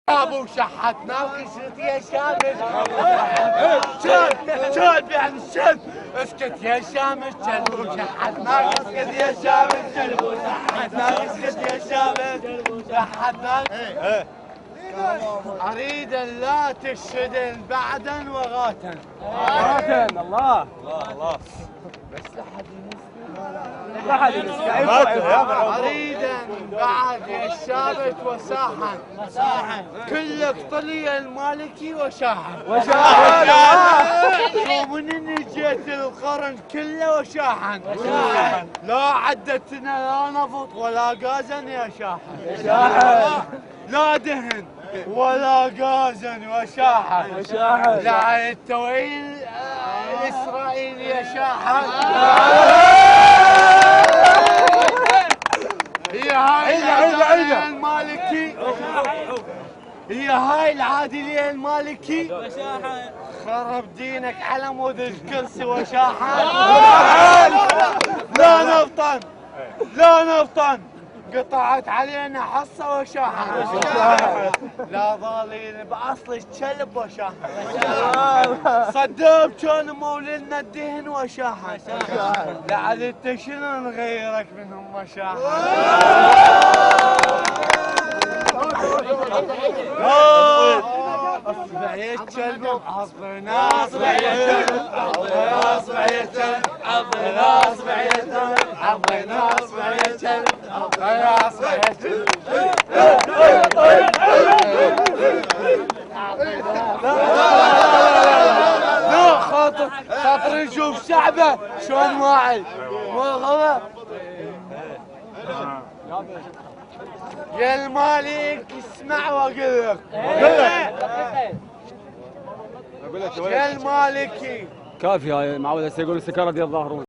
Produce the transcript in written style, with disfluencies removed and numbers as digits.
ابو شحتنا وكسرت يا شامل. شلب يعني الشلب. اسكت يا شامل شلب وشحتنا اسكت يا شامل شلب وشحتنا اسكت يا شامل شحتنا. اريد ان لا تشهدن بعدا وغاتا. غاتا. الله الله. بس اريد بعد الشابت وساحا كلك طلي المالكي وشاحا. ومن اني جيت القرن كله وشاحا. لا عدتنا لا نفط ولا غازا يا شاحا. لا دهن ولا غازا وشاحا. لا التويل الاسرائيلي يا شاحا. هي هاي المالكي. هي هاي العادلية المالكي. خرب دينك على مود الكرسي وشاحن. لا نفطن لا نفطن. قطعت علينا حصة وشاحن. لا ظالين بأصل الشلب وشاحن. صدق كان مولدنا الدهن وشاحن. لعل انت شنو نغيرك منهم وشاحن. اصبع يا كلب اصبعنا اصبع يا كلب اصبع يا كلب اصبعنا اصبع يا كلب اصبعنا اصبع يا كلب اصبعنا اصبع يا كلب. لا خاطر نشوف شعبه شلون واعي مو غلط. يا المالك اسمع واقول لك. يا المالكي كافي هاي معود هسه يقول السكر دي الظاهرون.